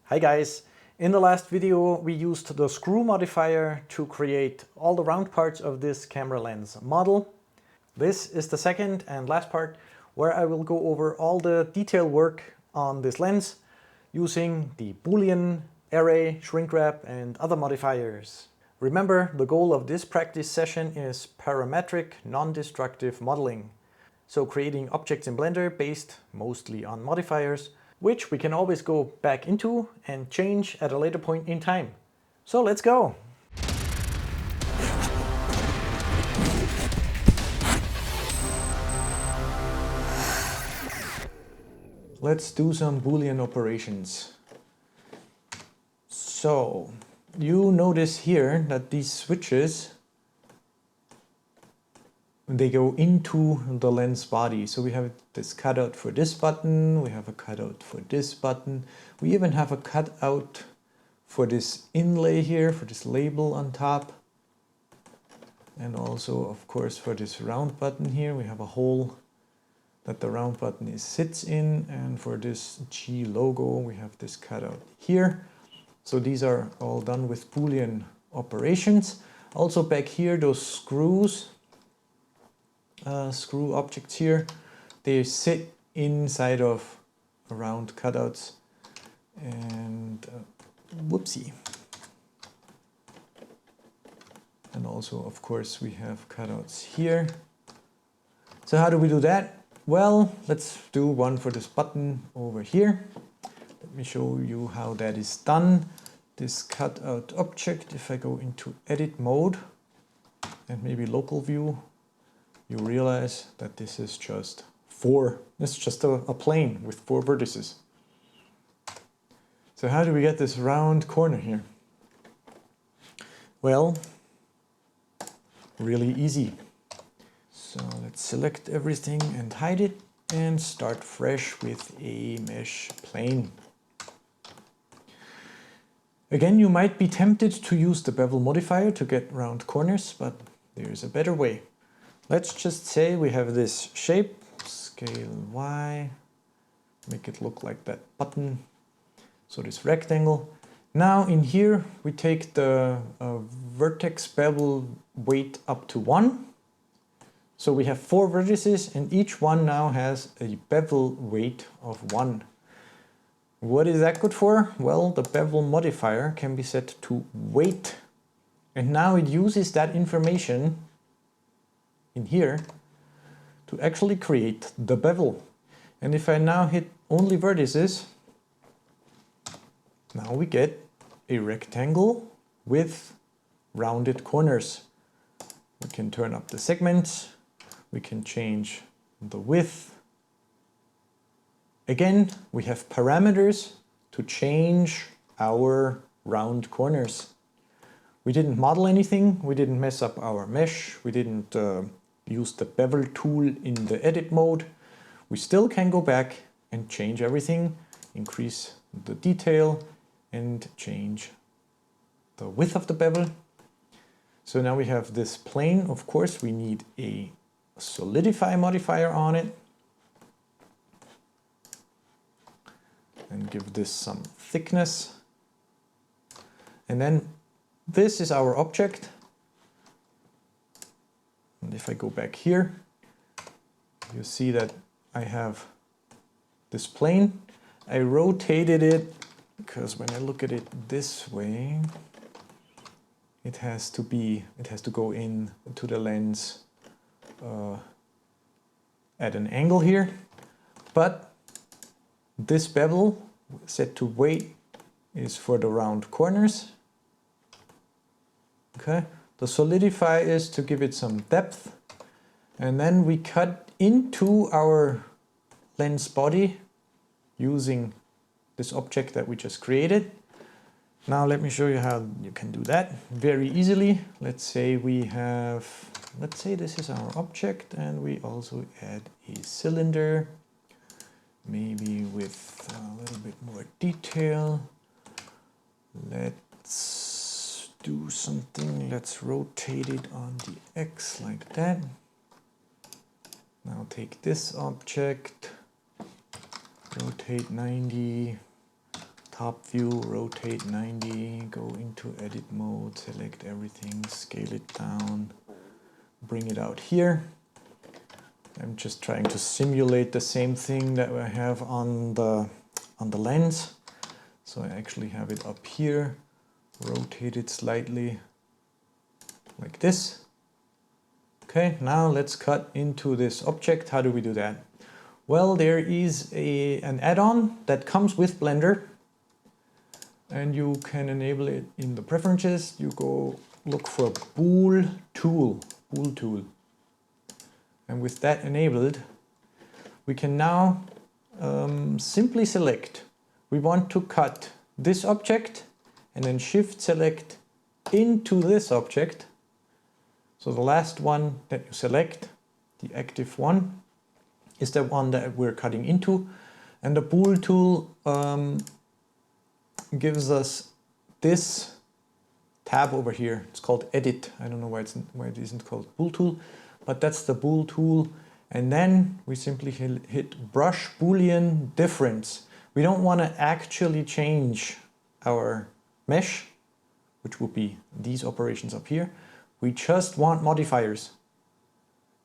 Hi guys! In the last video we used the screw modifier to create all the round parts of this camera lens model. This is the second and last part where I will go over all the detail work on this lens using the Boolean, array, shrink wrap and other modifiers. Remember, the goal of this practice session is parametric non-destructive modeling. So creating objects in Blender based mostly on modifiers, which we can always go back into and change at a later point in time. So let's go! Let's do some Boolean operations. So you notice here that these switches, they go into the lens body. So we have this cutout for this button, we have a cutout for this button, we even have a cutout for this inlay here, for this label on top. And also, of course, for this round button here, we have a hole that the round button sits in. And for this G logo, we have this cutout here. So these are all done with Boolean operations. Also back here, those screws, screw objects here, they sit inside of round cutouts. And whoopsie. And also, of course, we have cutouts here. So how do we do that? Well, let's do one for this button over here. Let me show you how that is done. This cutout object, if I go into edit mode and maybe local view, you realize that this is just it's just a plane with 4 vertices. So how do we get this round corner here? Well, really easy. So let's select everything and hide it and start fresh with a mesh plane. Again, you might be tempted to use the bevel modifier to get round corners, but there's a better way. Let's just say we have this shape, scale Y, make it look like that button. So this rectangle. Now in here we take the vertex bevel weight up to 1. So we have 4 vertices and each one now has a bevel weight of 1. What is that good for? Well, the bevel modifier can be set to weight. And now it uses that information in here to actually create the bevel. And if I now hit only vertices, now we get a rectangle with rounded corners. We can turn up the segments, we can change the width. Again, we have parameters to change our round corners. We didn't model anything, we didn't mess up our mesh, we didn't use the bevel tool in the edit mode. We still can go back and change everything, increase the detail and change the width of the bevel. So now we have this plane. Of course, we need a solidify modifier on it and give this some thickness. And then this is our object. And if I go back here, you see that I have this plane. I rotated it because when I look at it this way, it has to go in to the lens at an angle here. But this bevel set to weight is for the round corners. Okay. The solidify is to give it some depth, and then we cut into our lens body using this object that we just created. Now let me show you how you can do that very easily. Let's say this is our object and we also add a cylinder, maybe with a little bit more detail. Let's do something, let's rotate it on the X like that. Now take this object, rotate 90, top view, rotate 90, go into edit mode, select everything, scale it down, bring it out here. I'm just trying to simulate the same thing that I have on the lens. So I actually have it up here, rotate it slightly like this. Okay, now let's cut into this object. How do we do that? Well, there is an add-on that comes with Blender, and you can enable it in the preferences. You go look for Bool tool. And with that enabled, we can now simply select. We want to cut this object and then shift select into this object. So the last one that you select, the active one, is the one that we're cutting into. And the Bool tool gives us this tab over here. It's called Edit. I don't know why it isn't called Bool tool, but that's the Bool tool. And then we simply hit Brush Boolean Difference. We don't want to actually change our mesh, which would be these operations up here. We just want modifiers.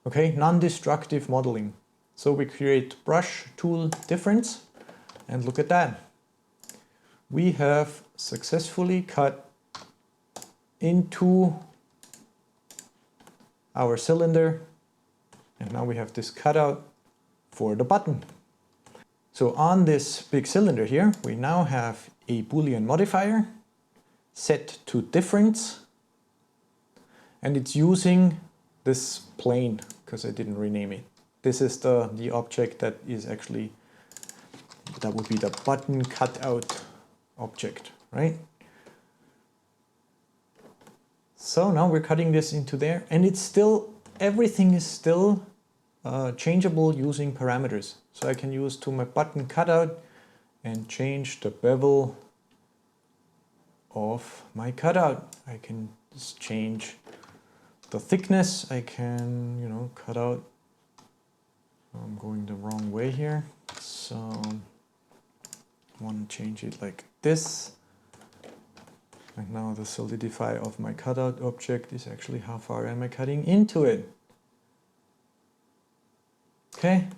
Okay, non-destructive modeling. So we create Brush Tool Difference, and look at that. We have successfully cut into our cylinder, and now we have this cutout for the button. So on this big cylinder here, we now have a Boolean modifier set to difference, and it's using this plane because I didn't rename it. This is the object that is actually, that would be the button cutout object, right? So now we're cutting this into there, and it's still, everything is still changeable using parameters. So I can use to my button cutout and change the bevel of my cutout. I can just change the thickness. I can, you know, cut out. I'm going the wrong way here. So I want to change it like this. And now the solidify of my cutout object is actually how far am I cutting into it. Okay.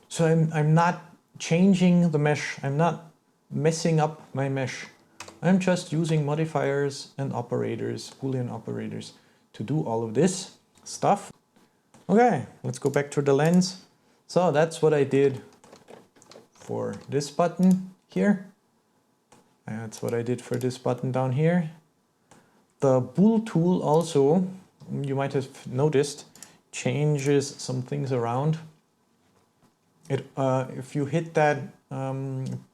So I'm not changing the mesh. I'm not messing up my mesh. I'm just using modifiers and operators, Boolean operators, to do all of this stuff. Okay, let's go back to the lens. So that's what I did for this button here. And that's what I did for this button down here. The Bool tool also, you might have noticed, changes some things around. If you hit that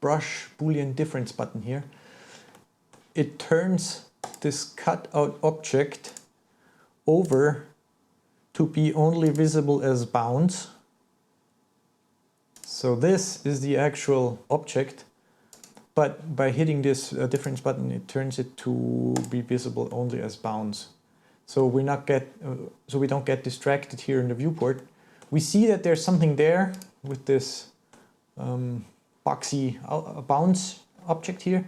brush Boolean difference button here, it turns this cutout object over to be only visible as bounds. So this is the actual object, but by hitting this difference button, it turns it to be visible only as bounds. So we don't get distracted here in the viewport. We see that there's something there with this boxy bounds object here,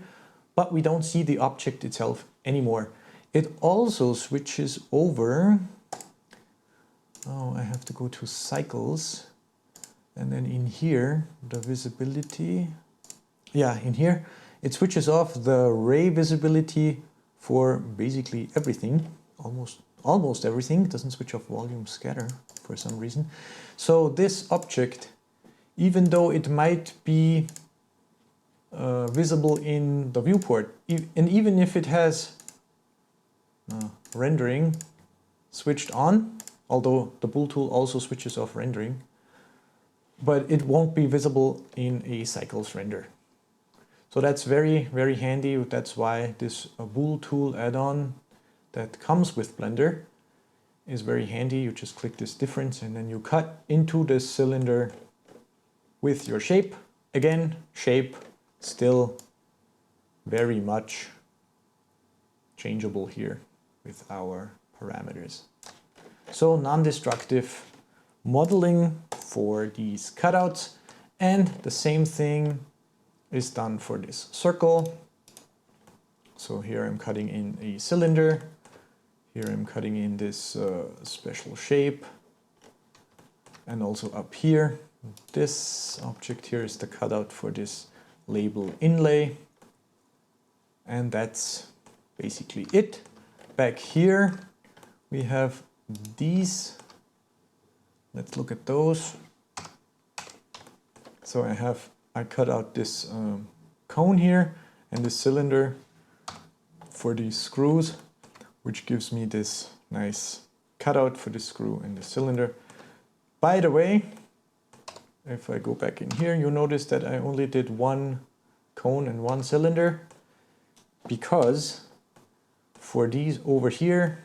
but we don't see the object itself anymore. It also switches over. Oh, I have to go to cycles, and then in here, the visibility. Yeah, in here, it switches off the ray visibility for basically everything, almost everything. It doesn't switch off volume scatter for some reason. So this object, even though it might be visible in the viewport, and even if it has rendering switched on, although the Bool tool also switches off rendering, but it won't be visible in a cycles render. So that's very, very handy. That's why this Bool tool add-on that comes with Blender is very handy. You just click this difference and then you cut into this cylinder with your shape. Again, shape still very much changeable here with our parameters. So non-destructive modeling for these cutouts, and the same thing is done for this circle. So here I'm cutting in a cylinder. Here I'm cutting in this special shape. And also up here, this object here is the cutout for this label inlay. And that's basically it. Back here we have these. Let's look at those. So I cut out this cone here and this cylinder for these screws, which gives me this nice cutout for the screw and the cylinder. By the way, if I go back in here, you'll notice that I only did one cone and one cylinder, because for these over here,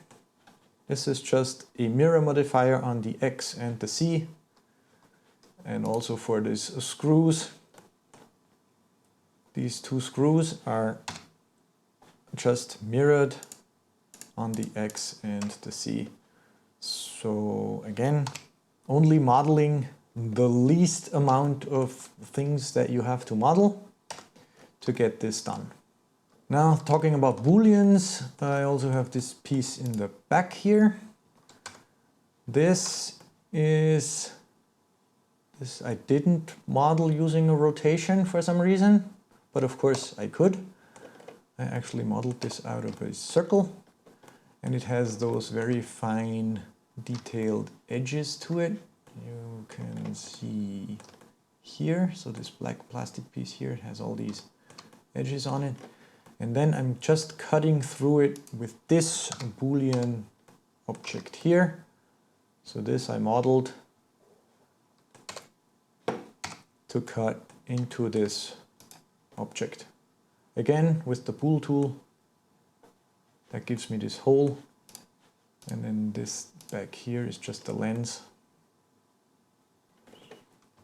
this is just a mirror modifier on the X and the C. And also for these screws, these two screws are just mirrored on the X and the C. So again, only modeling the least amount of things that you have to model to get this done. Now, talking about booleans, I also have this piece in the back here. This I didn't model using a rotation for some reason, but of course I could. I actually modeled this out of a circle, and it has those very fine detailed edges to it. You can see here, so this black plastic piece here, it has all these edges on it. And then I'm just cutting through it with this Boolean object here. So this I modeled to cut into this object. Again, with the bool tool, that gives me this hole. And then this back here is just the lens.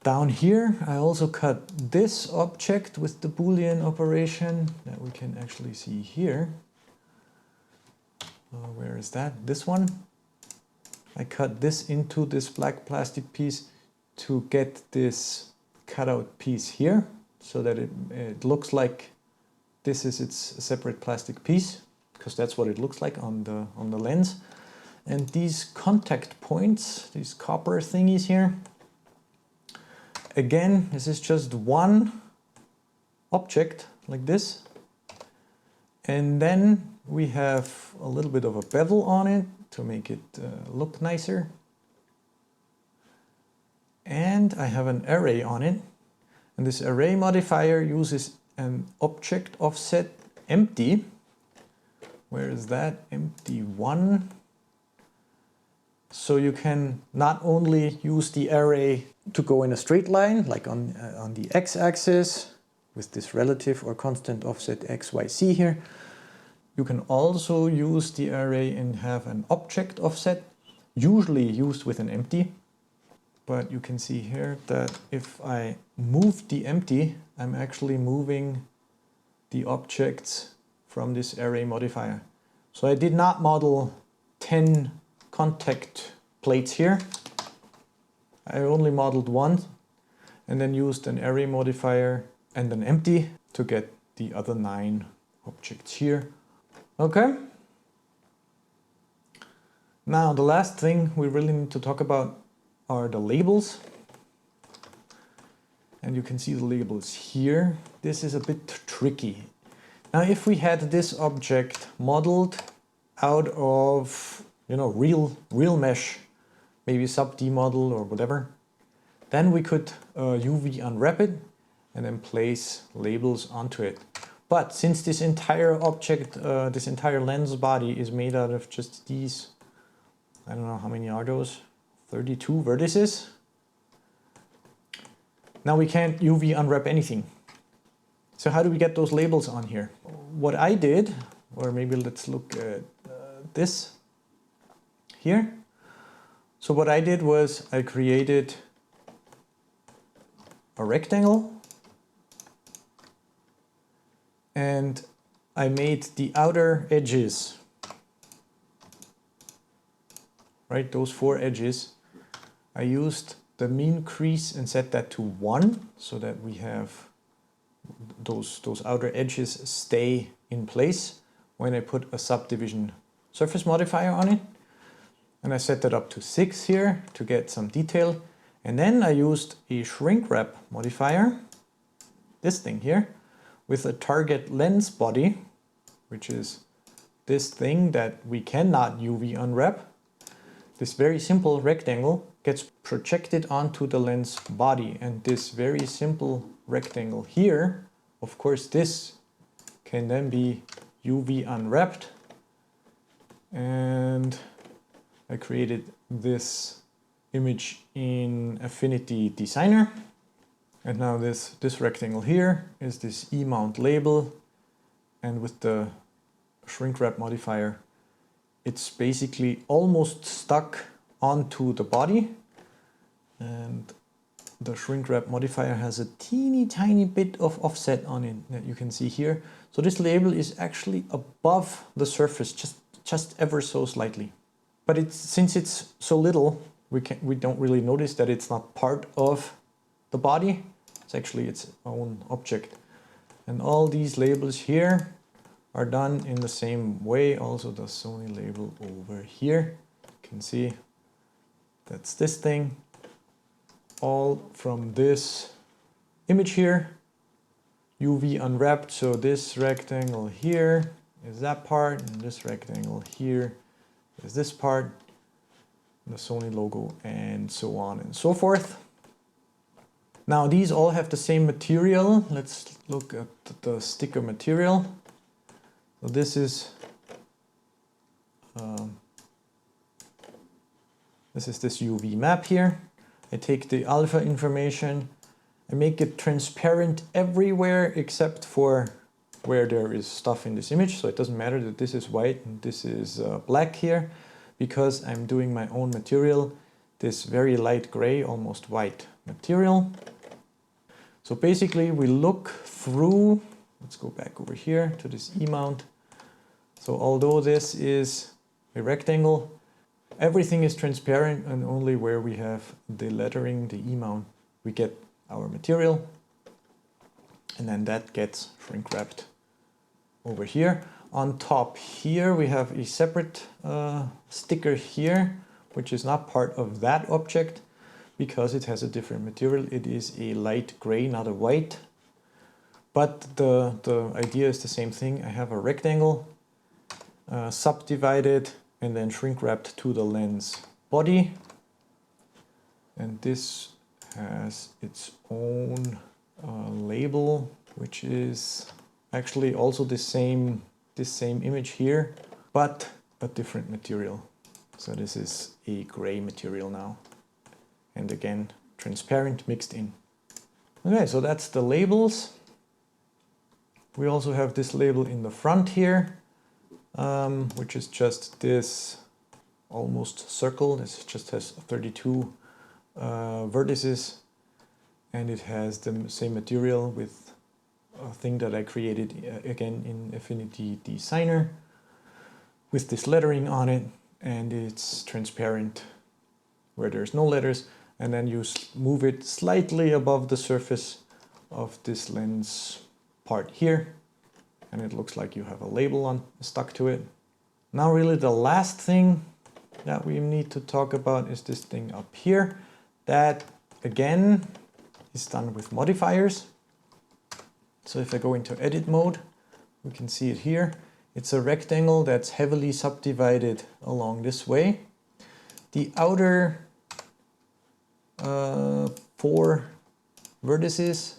Down here, I also cut this object with the Boolean operation that we can actually see here. Where is that? This one. I cut this into this black plastic piece to get this cutout piece here, so that it looks like this is its separate plastic piece, because that's what it looks like on the lens. And these contact points, these copper thingies here, again, this is just one object like this. And then we have a little bit of a bevel on it to make it look nicer. And I have an array on it. And this array modifier uses an object offset empty. Where is that? Empty 1. So you can not only use the array to go in a straight line, like on the x-axis, with this relative or constant offset x, y, z here. You can also use the array and have an object offset, usually used with an empty. But you can see here that if I move the empty, I'm actually moving the objects from this array modifier. So I did not model 10 contact plates here. I only modeled one and then used an array modifier and an empty to get the other 9 objects here. Okay. Now the last thing we really need to talk about are the labels. And you can see the labels here. This is a bit tricky. Now if we had this object modeled out of, you know, real mesh, maybe sub-D model or whatever, then we could UV unwrap it and then place labels onto it. But since this entire object, this entire lens body is made out of just these, I don't know how many are those, 32 vertices. Now we can't UV unwrap anything. So how do we get those labels on here? What I did, or maybe let's look at this here. So what I did was I created a rectangle and I made the outer edges, right, those 4 edges. I used the mean crease and set that to 1 so that we have those outer edges stay in place when I put a subdivision surface modifier on it. And I set that up to 6 here to get some detail. And then I used a shrink wrap modifier, this thing here, with a target lens body, which is this thing that we cannot UV unwrap. This very simple rectangle gets projected onto the lens body, and this very simple rectangle here, of course this can then be UV unwrapped, and I created this image in Affinity Designer. And now this rectangle here is this E-mount label, and with the shrink wrap modifier it's basically almost stuck onto the body, and the shrink wrap modifier has a teeny tiny bit of offset on it that you can see here. So this label is actually above the surface, just ever so slightly. But since it's so little, we don't really notice that it's not part of the body. It's actually its own object. And all these labels here are done in the same way. Also the Sony label over here, you can see that's this thing, all from this image here, UV unwrapped. So this rectangle here is that part, and this rectangle here is this part, the Sony logo, and so on and so forth. Now these all have the same material. Let's look at the sticker material. So this is this UV map here. I take the alpha information, I make it transparent everywhere except for where there is stuff in this image. So it doesn't matter that this is white and this is black here, because I'm doing my own material, this very light gray, almost white material. So basically we look through, let's go back over here to this E-mount. So although this is a rectangle, everything is transparent, and only where we have the lettering, the E-mount, we get our material, and then that gets shrink wrapped over here. On top here we have a separate sticker here, which is not part of that object because it has a different material. It is a light gray, not a white. But the idea is the same thing. I have a rectangle subdivided and then shrink wrapped to the lens body. And this has its own label, which is actually also this same image here, but a different material. So this is a gray material now. And again, transparent mixed in. Okay, so that's the labels. We also have this label in the front here, which is just this almost circle. This just has 32 vertices, and it has the same material with a thing that I created again in Affinity Designer with this lettering on it, and it's transparent where there's no letters, and then you move it slightly above the surface of this lens part here, and it looks like you have a label stuck to it. Now really the last thing that we need to talk about is this thing up here, that again is done with modifiers. So if I go into edit mode, we can see it here. It's a rectangle that's heavily subdivided along this way. The outer 4 vertices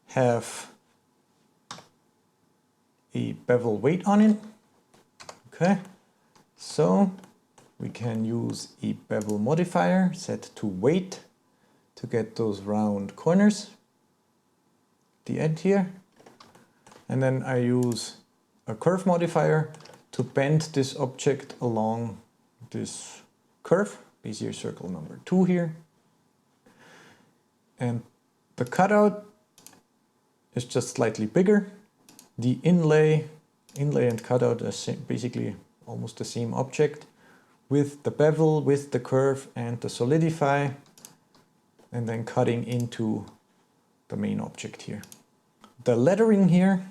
have a bevel weight on it. Okay, so we can use a bevel modifier set to weight to get those round corners, the end here. And then I use a curve modifier to bend this object along this curve, Bezier circle number 2 here. And the cutout is just slightly bigger. The inlay and cutout are basically almost the same object, with the bevel, with the curve and the solidify, and then cutting into the main object here. The lettering here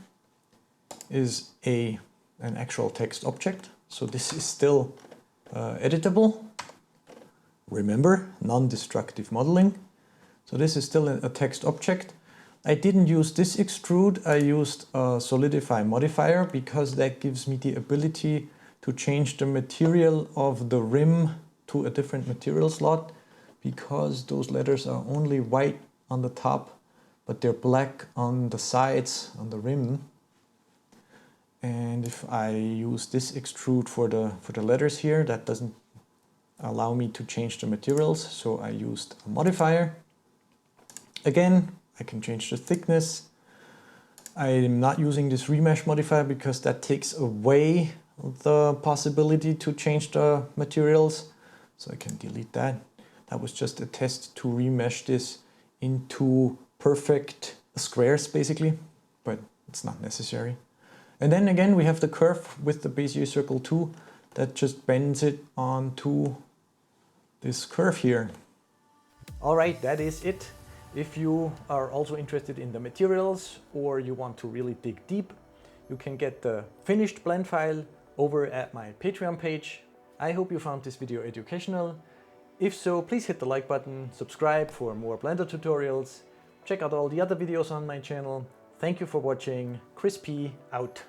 is an actual text object, so this is still editable. Remember, non-destructive modeling. So this is still a text object. I didn't use this extrude, I used a solidify modifier because that gives me the ability to change the material of the rim to a different material slot, because those letters are only white on the top, but they're black on the sides, on the rim. And if I use this extrude for the letters here, that doesn't allow me to change the materials, so I used a modifier. Again, I can change the thickness. I'm not using this remesh modifier because that takes away the possibility to change the materials, so I can delete that. That was just a test to remesh this into perfect squares basically, but it's not necessary. And then again we have the curve with the Bezier circle 2 that just bends it onto this curve here. Alright, that is it. If you are also interested in the materials or you want to really dig deep, you can get the finished blend file over at my Patreon page. I hope you found this video educational. If so, please hit the like button, subscribe for more Blender tutorials, check out all the other videos on my channel. Thank you for watching. Chris P out.